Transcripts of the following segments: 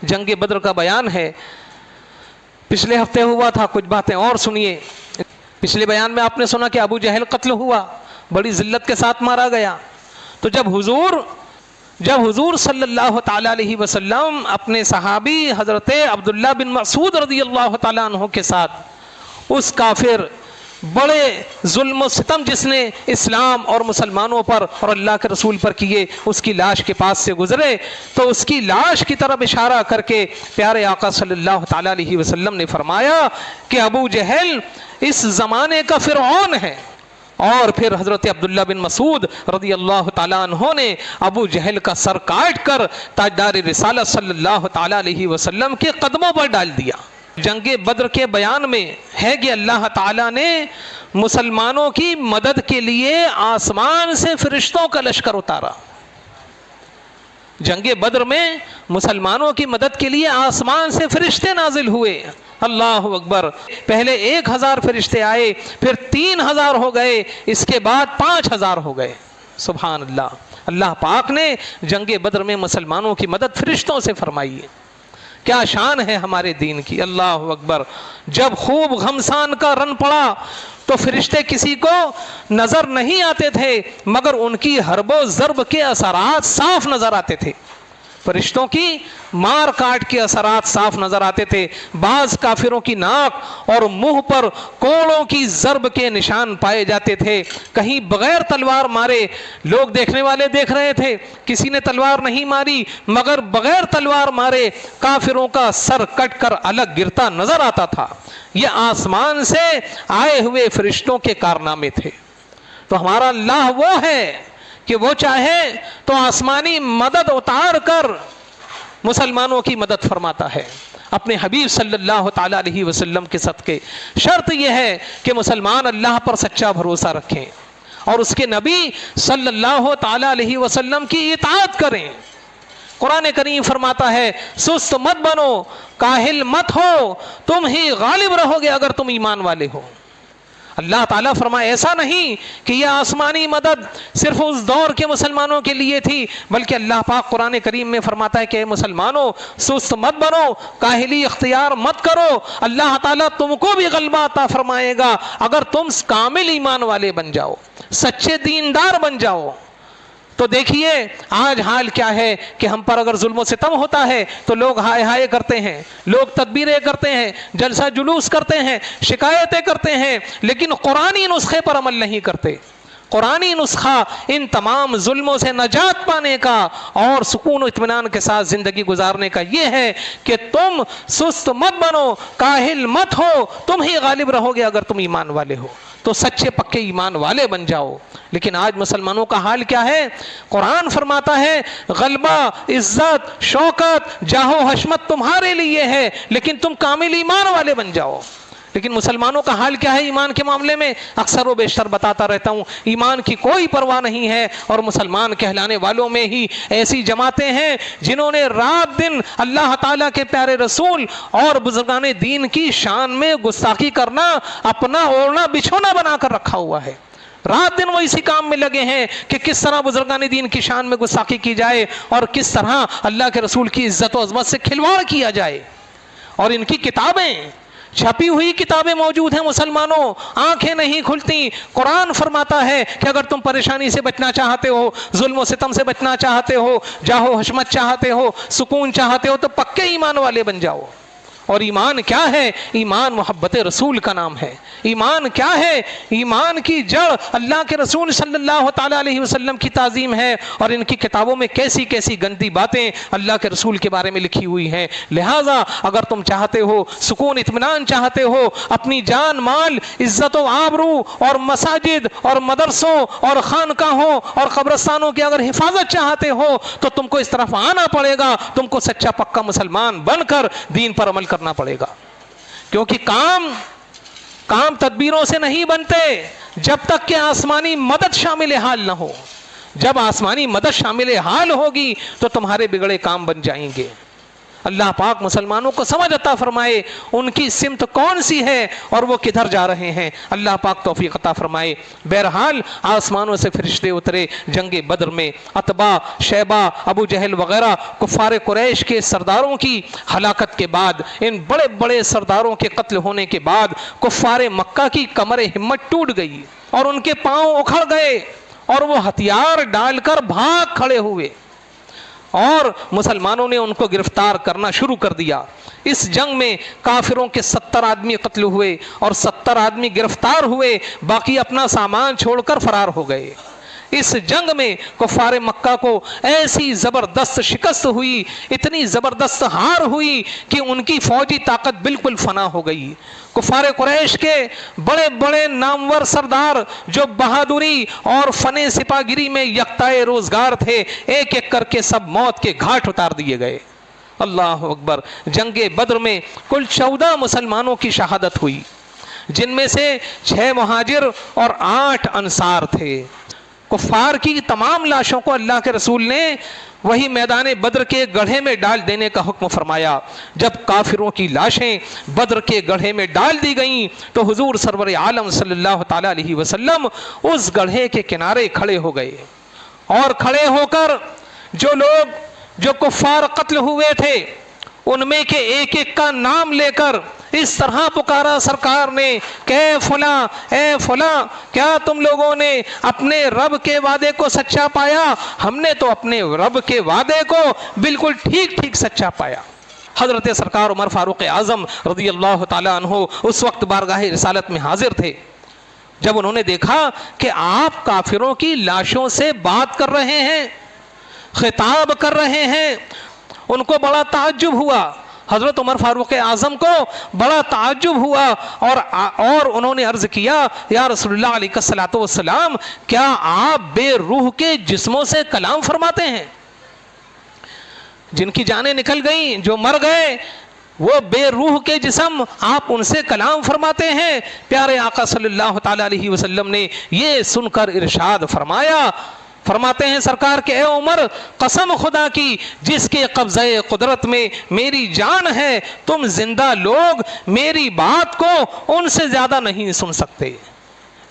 جنگ بدر کا بیان ہے. پچھلے ہفتے ہوا تھا, کچھ باتیں اور سنیے. پچھلے بیان میں آپ نے سنا کہ ابو جہل قتل ہوا, بڑی ذلت کے ساتھ مارا گیا. تو جب حضور صلی اللہ تعالی علیہ وسلم اپنے صحابی حضرت عبداللہ بن مسعود رضی اللہ تعالیٰ عنہ کے ساتھ اس کافر بڑے ظلم و ستم جس نے اسلام اور مسلمانوں پر اور اللہ کے رسول پر کیے, اس کی لاش کے پاس سے گزرے تو اس کی لاش کی طرف اشارہ کر کے پیارے آقا صلی اللہ تعالیٰ علیہ وسلم نے فرمایا کہ ابو جہل اس زمانے کا فرعون ہے. اور پھر حضرت عبداللہ بن مسعود رضی اللہ تعالیٰ عنہ نے ابو جہل کا سر کاٹ کر تاجدار رسالت صلی اللہ تعالیٰ علیہ وسلم کے قدموں پر ڈال دیا. جنگ بدر کے بیان میں ہے کہ اللہ تعالیٰ نے مسلمانوں کی مدد کے لیے آسمان سے فرشتوں کا لشکر اتارا. جنگ بدر میں مسلمانوں کی مدد کے لیے آسمان سے فرشتے نازل ہوئے. اللہ اکبر. پہلے 1000 فرشتے آئے, پھر 3000 ہو گئے, اس کے بعد 5000 ہو گئے. سبحان اللہ. اللہ پاک نے جنگ بدر میں مسلمانوں کی مدد فرشتوں سے فرمائی ہے. کیا شان ہے ہمارے دین کی. اللہ اکبر. جب خوب گھمسان کا رن پڑا تو فرشتے کسی کو نظر نہیں آتے تھے, مگر ان کی حرب و ضرب کے اثرات صاف نظر آتے تھے. فرشتوں کی مار کاٹ کے اثرات صاف نظر آتے تھے. بعض کافروں کی ناک اور منہ پر کوڑوں کی ضرب کے نشان پائے جاتے تھے. کہیں بغیر تلوار مارے لوگ دیکھنے والے دیکھ رہے تھے, کسی نے تلوار نہیں ماری, مگر بغیر تلوار مارے کافروں کا سر کٹ کر الگ گرتا نظر آتا تھا. یہ آسمان سے آئے ہوئے فرشتوں کے کارنامے تھے. تو ہمارا اللہ وہ ہے کہ وہ چاہے تو آسمانی مدد اتار کر مسلمانوں کی مدد فرماتا ہے. اپنے حبیب صلی اللہ تعالیٰ علیہ وسلم کے صدقے شرط یہ ہے کہ مسلمان اللہ پر سچا بھروسہ رکھیں اور اس کے نبی صلی اللہ تعالیٰ علیہ وسلم کی اطاعت کریں. قرآن کریم فرماتا ہے سست مت بنو, کاہل مت ہو, تم ہی غالب رہو گے اگر تم ایمان والے ہو. اللہ تعالیٰ فرمائے ایسا نہیں کہ یہ آسمانی مدد صرف اس دور کے مسلمانوں کے لیے تھی, بلکہ اللہ پاک قرآن کریم میں فرماتا ہے کہ اے مسلمانوں سست مت بنو, کاہلی اختیار مت کرو, اللہ تعالیٰ تم کو بھی غلبہ عطا فرمائے گا اگر تم کامل ایمان والے بن جاؤ, سچے دیندار بن جاؤ. تو دیکھیے آج حال کیا ہے کہ ہم پر اگر ظلم و ستم ہوتا ہے تو لوگ ہائے ہائے کرتے ہیں, لوگ تدبیریں کرتے ہیں, جلسہ جلوس کرتے ہیں, شکایتیں کرتے ہیں, لیکن قرآنی نسخے پر عمل نہیں کرتے. قرآنی نسخہ ان تمام ظلموں سے نجات پانے کا اور سکون و اطمینان کے ساتھ زندگی گزارنے کا یہ ہے کہ تم سست مت بنو, کاہل مت ہو, تم ہی غالب رہو گے اگر تم ایمان والے ہو. تو سچے پکے ایمان والے بن جاؤ. لیکن آج مسلمانوں کا حال کیا ہے؟ قرآن فرماتا ہے غلبہ, عزت, شوکت, جاہ و حشمت تمہارے لیے ہے, لیکن تم کامل ایمان والے بن جاؤ. لیکن مسلمانوں کا حال کیا ہے ایمان کے معاملے میں؟ اکثر و بیشتر بتاتا رہتا ہوں, ایمان کی کوئی پرواہ نہیں ہے. اور مسلمان کہلانے والوں میں ہی ایسی جماعتیں ہیں جنہوں نے رات دن اللہ تعالیٰ کے پیارے رسول اور بزرگان دین کی شان میں گستاخی کرنا اپنا اوڑھنا بچھونا بنا کر رکھا ہوا ہے. رات دن وہ اسی کام میں لگے ہیں کہ کس طرح بزرگان دین کی شان میں گستاخی کی جائے اور کس طرح اللہ کے رسول کی عزت و عظمت سے کھلواڑ کیا جائے. اور ان کی کتابیں, چھپی ہوئی کتابیں موجود ہیں مسلمانوں, آنکھیں نہیں کھلتی. قرآن فرماتا ہے کہ اگر تم پریشانی سے بچنا چاہتے ہو, ظلم و ستم سے بچنا چاہتے ہو, جاہ و حشمت چاہتے ہو, سکون چاہتے ہو, تو پکے ایمان والے بن جاؤ. اور ایمان کیا ہے؟ ایمان محبت رسول کا نام ہے. ایمان کیا ہے؟ ایمان کی جڑ اللہ کے رسول صلی اللہ تعالیٰ علیہ وسلم کی تعظیم ہے. اور ان کی کتابوں میں کیسی کیسی گندی باتیں اللہ کے رسول کے بارے میں لکھی ہوئی ہیں. لہٰذا اگر تم چاہتے ہو سکون اطمینان چاہتے ہو, اپنی جان مال عزت و آبرو اور مساجد اور مدرسوں اور خانقاہوں اور قبرستانوں کی اگر حفاظت چاہتے ہو تو تم کو اس طرف آنا پڑے گا. تم کو سچا پکا مسلمان بن کر دین پر عمل کرنا پڑے گا. کیونکہ کام تدبیروں سے نہیں بنتے جب تک کہ آسمانی مدد شامل حال نہ ہو. جب آسمانی مدد شامل حال ہوگی تو تمہارے بگڑے کام بن جائیں گے. اللہ پاک مسلمانوں کو سمجھ عطا فرمائے ان کی سمت کون سی ہے اور وہ کدھر جا رہے ہیں، اللہ پاک توفیق عطا فرمائے۔ بہرحال آسمانوں سے فرشتے اترے جنگ بدر میں، عتبہ، شیبہ، ابو جہل وغیرہ کفار قریش کے سرداروں کی ہلاکت کے بعد، ان بڑے بڑے سرداروں کے قتل ہونے کے بعد کفار مکہ کی کمر ہمت ٹوٹ گئی اور ان کے پاؤں اکھڑ گئے اور وہ ہتھیار ڈال کر بھاگ کھڑے ہوئے اور مسلمانوں نے ان کو گرفتار کرنا شروع کر دیا۔ اس جنگ میں کافروں کے 70 آدمی قتل ہوئے اور 70 آدمی گرفتار ہوئے، باقی اپنا سامان چھوڑ کر فرار ہو گئے۔ اس جنگ میں کفار مکہ کو ایسی زبردست شکست ہوئی، اتنی زبردست ہار ہوئی کہ ان کی فوجی طاقت بالکل فنا ہو گئی۔ کفار قریش کے بڑے بڑے نامور سردار جو بہادری اور فن سپاہگری میں یکتائے روزگار تھے، ایک ایک کر کے سب موت کے گھاٹ اتار دیے گئے۔ اللہ اکبر۔ جنگ بدر میں کل 14 مسلمانوں کی شہادت ہوئی، جن میں سے 6 مہاجر اور 8 انصار تھے۔ کفار کی تمام لاشوں کو اللہ کے رسول نے وہی میدان بدر کے گڑھے میں ڈال دینے کا حکم فرمایا۔ جب کافروں کی لاشیں بدر کے گڑھے میں ڈال دی گئیں تو حضور سرور عالم صلی اللہ تعالی علیہ وسلم اس گڑھے کے کنارے کھڑے ہو گئے اور کھڑے ہو کر جو کفار قتل ہوئے تھے ان میں کے ایک ایک کا نام لے کر اس طرح پکارا سرکار نے کہ اے فلاں کیا تم لوگوں نے اپنے رب کے وعدے کو سچا پایا؟ ہم نے تو اپنے رب کے وعدے کو بالکل ٹھیک ٹھیک سچا پایا۔ حضرت سرکار عمر فاروق اعظم رضی اللہ تعالی عنہ اس وقت بارگاہ رسالت میں حاضر تھے۔ جب انہوں نے دیکھا کہ آپ کافروں کی لاشوں سے بات کر رہے ہیں، خطاب کر رہے ہیں، ان کو بڑا تعجب ہوا۔ حضرت عمر فاروق اعظم کو بڑا تعجب ہوا اور انہوں نے عرض کیا، یا رسول اللہ علیہ الصلوۃ والسلام، کیا آپ بے روح کے جسموں سے کلام فرماتے ہیں؟ جن کی جانیں نکل گئیں، جو مر گئے، وہ بے روح کے جسم، آپ ان سے کلام فرماتے ہیں؟ پیارے آقا صلی اللہ تعالی علیہ وسلم نے یہ سن کر ارشاد فرمایا، فرماتے ہیں سرکار کہ اے عمر، قسم خدا کی جس کے قبضہ قدرت میں میری جان ہے، تم زندہ لوگ میری بات کو ان سے زیادہ نہیں سن سکتے،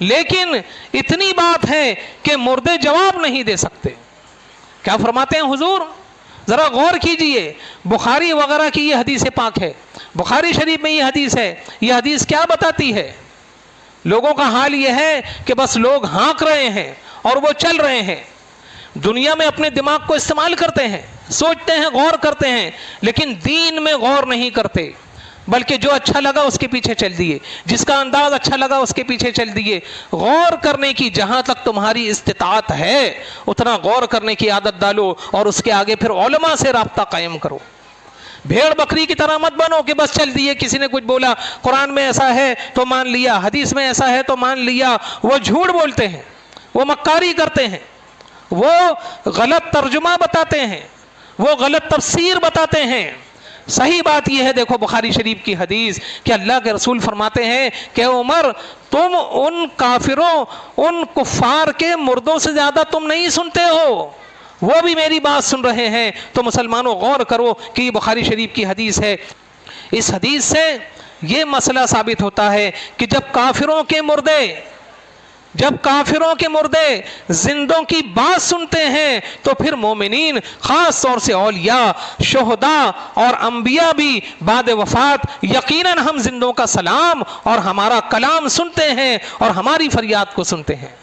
لیکن اتنی بات ہے کہ مردے جواب نہیں دے سکتے۔ کیا فرماتے ہیں حضور؟ ذرا غور کیجئے، بخاری وغیرہ کی یہ حدیث پاک ہے، بخاری شریف میں یہ حدیث ہے۔ یہ حدیث کیا بتاتی ہے؟ لوگوں کا حال یہ ہے کہ بس لوگ ہانک رہے ہیں اور وہ چل رہے ہیں، دنیا میں اپنے دماغ کو استعمال کرتے ہیں، سوچتے ہیں، غور کرتے ہیں، لیکن دین میں غور نہیں کرتے، بلکہ جو اچھا لگا اس کے پیچھے چل دیے، جس کا انداز اچھا لگا اس کے پیچھے چل دیے۔ غور کرنے کی جہاں تک تمہاری استطاعت ہے اتنا غور کرنے کی عادت ڈالو اور اس کے آگے پھر علماء سے رابطہ قائم کرو۔ بھیڑ بکری کی طرح مت بنو کہ بس چل دیے، کسی نے کچھ بولا، قرآن میں ایسا ہے تو مان لیا، حدیث میں ایسا ہے تو مان لیا۔ وہ جھوٹ بولتے ہیں، وہ مکاری کرتے ہیں، وہ غلط ترجمہ بتاتے ہیں، وہ غلط تفسیر بتاتے ہیں۔ صحیح بات یہ ہے، دیکھو بخاری شریف کی حدیث کہ اللہ کے رسول فرماتے ہیں کہ عمر، تم ان کافروں، ان کفار کے مردوں سے زیادہ تم نہیں سنتے ہو، وہ بھی میری بات سن رہے ہیں۔ تو مسلمانوں غور کرو کہ یہ بخاری شریف کی حدیث ہے۔ اس حدیث سے یہ مسئلہ ثابت ہوتا ہے کہ جب کافروں کے مردے زندوں کی بات سنتے ہیں تو پھر مومنین، خاص طور سے اولیاء، شہداء اور انبیاء بھی بعد وفات یقیناً ہم زندوں کا سلام اور ہمارا کلام سنتے ہیں اور ہماری فریاد کو سنتے ہیں۔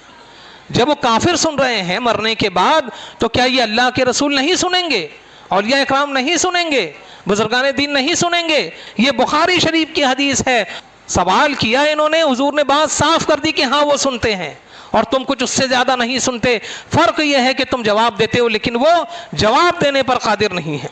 جب وہ کافر سن رہے ہیں مرنے کے بعد تو کیا یہ اللہ کے رسول نہیں سنیں گے؟ اولیاء اکرام نہیں سنیں گے؟ بزرگان دین نہیں سنیں گے؟ یہ بخاری شریف کی حدیث ہے۔ سوال کیا انہوں نے، حضور نے بات صاف کر دی کہ ہاں وہ سنتے ہیں اور تم کچھ اس سے زیادہ نہیں سنتے۔ فرق یہ ہے کہ تم جواب دیتے ہو لیکن وہ جواب دینے پر قادر نہیں ہے۔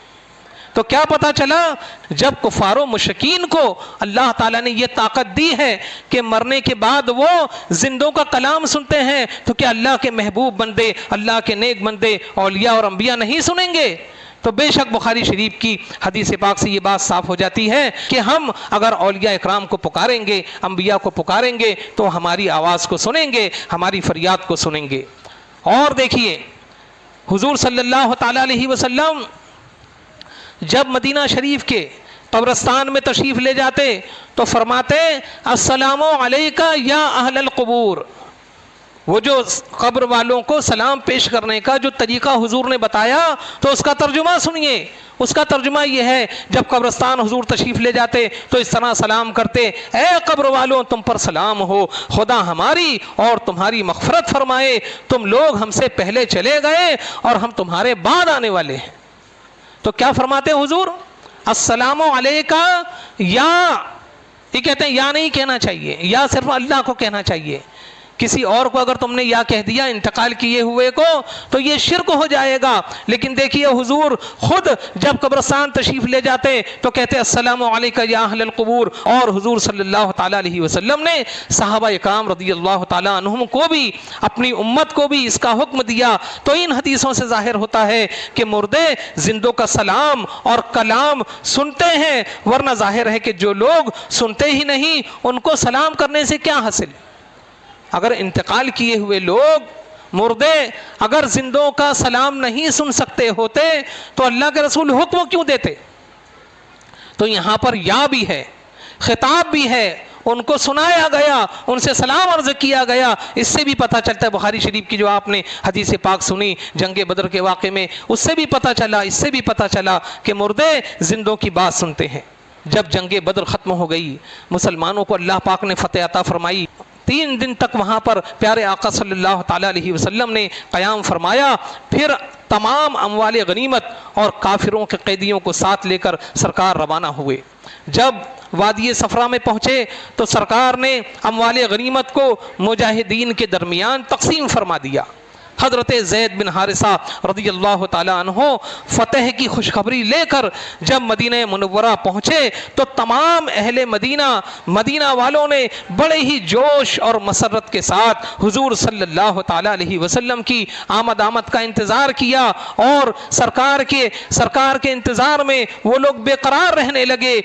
تو کیا پتا چلا؟ جب کفار و مشرکین کو اللہ تعالیٰ نے یہ طاقت دی ہے کہ مرنے کے بعد وہ زندوں کا کلام سنتے ہیں، تو کیا اللہ کے محبوب بندے، اللہ کے نیک بندے، اولیاء اور انبیاء نہیں سنیں گے؟ تو بے شک بخاری شریف کی حدیث پاک سے یہ بات صاف ہو جاتی ہے کہ ہم اگر اولیاء اکرام کو پکاریں گے، انبیاء کو پکاریں گے تو ہماری آواز کو سنیں گے، ہماری فریاد کو سنیں گے۔ اور دیکھیے حضور صلی اللہ تعالی علیہ وسلم جب مدینہ شریف کے قبرستان میں تشریف لے جاتے تو فرماتے السلام علیکہ یا اہل القبور. وہ جو قبر والوں کو سلام پیش کرنے کا جو طریقہ حضور نے بتایا تو اس کا ترجمہ سنیے. اس کا ترجمہ یہ ہے، جب قبرستان حضور تشریف لے جاتے تو اس طرح سلام کرتے، اے قبر والوں تم پر سلام ہو، خدا ہماری اور تمہاری مغفرت فرمائے، تم لوگ ہم سے پہلے چلے گئے اور ہم تمہارے بعد آنے والے ہیں. تو کیا فرماتے حضور؟ السلام علیکہ یا، یہ کہتے ہیں یا نہیں کہنا چاہیے، یا صرف اللہ کو کہنا چاہیے. کسی اور کو اگر تم نے یا کہہ دیا انتقال کیے ہوئے کو تو یہ شرک ہو جائے گا. لیکن دیکھیے حضور خود جب قبرستان تشریف لے جاتے تو کہتے السلام علیکہ یا اہل القبور. اور حضور صلی اللہ تعالیٰ علیہ وسلم نے صحابہ اکرام رضی اللہ تعالیٰ عنہم کو بھی، اپنی امت کو بھی اس کا حکم دیا. تو ان حدیثوں سے ظاہر ہوتا ہے کہ مردے زندوں کا سلام اور کلام سنتے ہیں، ورنہ ظاہر ہے کہ جو لوگ سنتے ہی نہیں ان کو سلام کرنے سے کیا حاصل. اگر انتقال کیے ہوئے لوگ مردے اگر زندوں کا سلام نہیں سن سکتے ہوتے تو اللہ کے رسول حکم کیوں دیتے؟ تو یہاں پر یا بھی ہے، خطاب بھی ہے، ان کو سنایا گیا، ان سے سلام عرض کیا گیا. اس سے بھی پتہ چلتا ہے، بخاری شریف کی جو آپ نے حدیث پاک سنی جنگ بدر کے واقعے میں، اس سے بھی پتہ چلا، اس سے بھی پتہ چلا کہ مردے زندوں کی بات سنتے ہیں. جب جنگ بدر ختم ہو گئی، مسلمانوں کو اللہ پاک نے فتح عطا فرمائی. 3 دن تک وہاں پر پیارے آقا صلی اللہ تعالیٰ علیہ وسلم نے قیام فرمایا. پھر تمام اموال غنیمت اور کافروں کے قیدیوں کو ساتھ لے کر سرکار روانہ ہوئے. جب وادی صفرا میں پہنچے تو سرکار نے اموال غنیمت کو مجاہدین کے درمیان تقسیم فرما دیا. حضرت زید بن حارثہ رضی اللہ تعالیٰ عنہ فتح کی خوشخبری لے کر جب مدینہ منورہ پہنچے تو تمام اہل مدینہ والوں نے بڑے ہی جوش اور مسرت کے ساتھ حضور صلی اللہ تعالیٰ علیہ وسلم کی آمد کا انتظار کیا. اور سرکار کے انتظار میں وہ لوگ بے قرار رہنے لگے.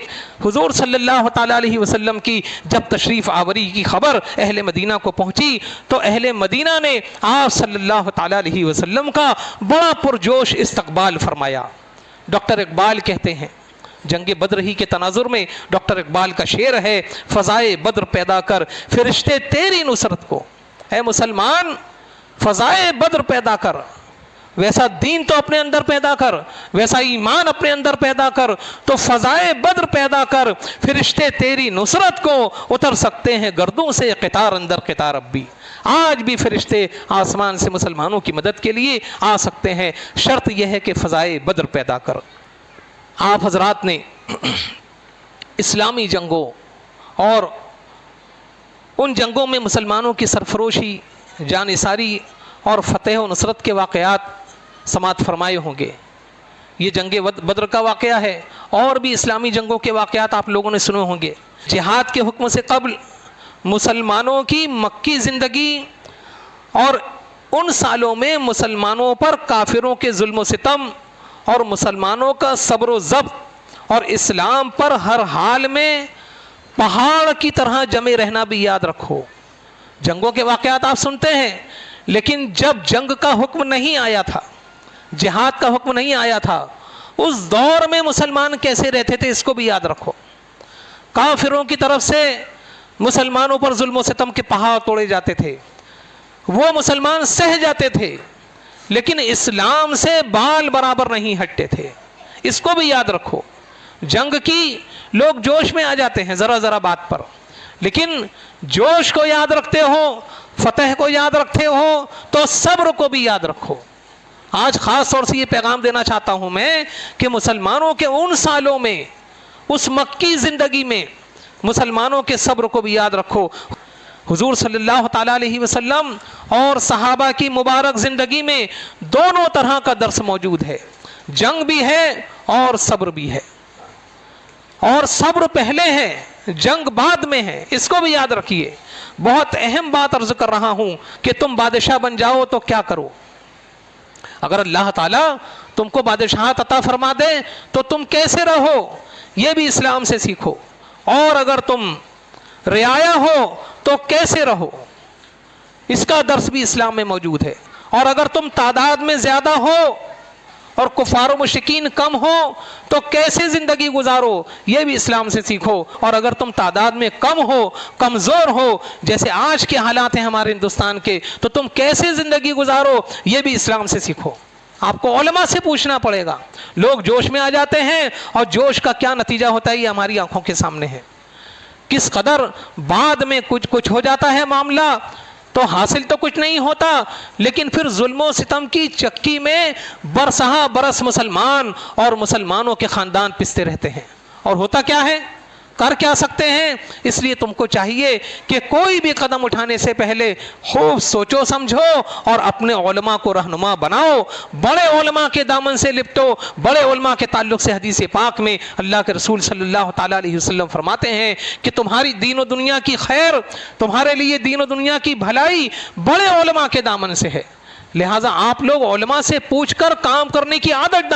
حضور صلی اللہ تعالیٰ علیہ وسلم کی جب تشریف آوری کی خبر اہل مدینہ کو پہنچی تو اہل مدینہ نے آپ صلی اللہ تعالیٰ علیہ وسلم کا بڑا پرجوش استقبال فرمایا. ڈاکٹر اقبال کہتے ہیں، جنگ بدر ہی کے تناظر میں ڈاکٹر اقبال کا شعر ہے، فضائے بدر پیدا کر فرشتے تیری نصرت کو. اے مسلمان فضائے بدر پیدا کر، ویسا دین تو اپنے اندر پیدا کر، ویسا ایمان اپنے اندر پیدا کر، تو فضائے بدر پیدا کر، فرشتے تیری نصرت کو اتر سکتے ہیں گردوں سے قطار اندر قطار. اب بھی آج بھی فرشتے آسمان سے مسلمانوں کی مدد کے لیے آ سکتے ہیں، شرط یہ ہے کہ فضائے بدر پیدا کر. آپ حضرات نے اسلامی جنگوں اور ان جنگوں میں مسلمانوں کی سرفروشی، جانثاری اور فتح و نصرت کے واقعات سماعت فرمائے ہوں گے. یہ جنگ بدر کا واقعہ ہے، اور بھی اسلامی جنگوں کے واقعات آپ لوگوں نے سنے ہوں گے. جہاد کے حکم سے قبل مسلمانوں کی مکی زندگی اور ان سالوں میں مسلمانوں پر کافروں کے ظلم و ستم اور مسلمانوں کا صبر و ضبط اور اسلام پر ہر حال میں پہاڑ کی طرح جمے رہنا بھی یاد رکھو. جنگوں کے واقعات آپ سنتے ہیں، لیکن جب جنگ کا حکم نہیں آیا تھا، جہاد کا حکم نہیں آیا تھا، اس دور میں مسلمان کیسے رہتے تھے اس کو بھی یاد رکھو. کافروں کی طرف سے مسلمانوں پر ظلم و ستم کے پہاڑ توڑے جاتے تھے، وہ مسلمان سہ جاتے تھے، لیکن اسلام سے بال برابر نہیں ہٹتے تھے. اس کو بھی یاد رکھو. جنگ کی لوگ جوش میں آ جاتے ہیں ذرا بات پر، لیکن جوش کو یاد رکھتے ہو، فتح کو یاد رکھتے ہو تو صبر کو بھی یاد رکھو. آج خاص طور سے یہ پیغام دینا چاہتا ہوں میں کہ مسلمانوں کے ان سالوں میں، اس مکی زندگی میں مسلمانوں کے صبر کو بھی یاد رکھو. حضور صلی اللہ تعالیٰ علیہ وسلم اور صحابہ کی مبارک زندگی میں دونوں طرح کا درس موجود ہے. جنگ بھی ہے اور صبر بھی ہے، اور صبر پہلے ہے، جنگ بعد میں ہے. اس کو بھی یاد رکھیے. بہت اہم بات عرض کر رہا ہوں کہ تم بادشاہ بن جاؤ تو کیا کرو. اگر اللہ تعالیٰ تم کو بادشاہت عطا فرما دے تو تم کیسے رہو، یہ بھی اسلام سے سیکھو. اور اگر تم رعایا ہو تو کیسے رہو، اس کا درس بھی اسلام میں موجود ہے. اور اگر تم تعداد میں زیادہ ہو اور کفار و مشرکین کم ہو تو کیسے زندگی گزارو یہ بھی اسلام سے سیکھو. اور اگر تم تعداد میں کم ہو, کمزور ہو, جیسے آج کے حالات ہیں ہمارے ہندوستان کے, تو تم کیسے زندگی گزارو یہ بھی اسلام سے سیکھو. آپ کو علماء سے پوچھنا پڑے گا. لوگ جوش میں آ جاتے ہیں اور جوش کا کیا نتیجہ ہوتا ہے یہ ہماری آنکھوں کے سامنے ہے. کس قدر بعد میں کچھ ہو جاتا ہے معاملہ تو حاصل تو کچھ نہیں ہوتا, لیکن پھر ظلم و ستم کی چکی میں برسہ برس مسلمان اور مسلمانوں کے خاندان پستے رہتے ہیں. اور ہوتا کیا ہے, کر کیا سکتے ہیں؟ اس لیے تم کو چاہیے کہ کوئی بھی قدم اٹھانے سے پہلے خوب سوچو سمجھو اور اپنے علماء کو رہنما بناؤ. بڑے علماء کے دامن سے لپٹو. بڑے علماء کے تعلق سے حدیث پاک میں اللہ کے رسول صلی اللہ تعالیٰ علیہ وسلم فرماتے ہیں کہ تمہاری دین و دنیا کی خیر, تمہارے لیے دین و دنیا کی بھلائی بڑے علماء کے دامن سے ہے. لہٰذا آپ لوگ علماء سے پوچھ کر کام کرنے کی عادت ڈالیں.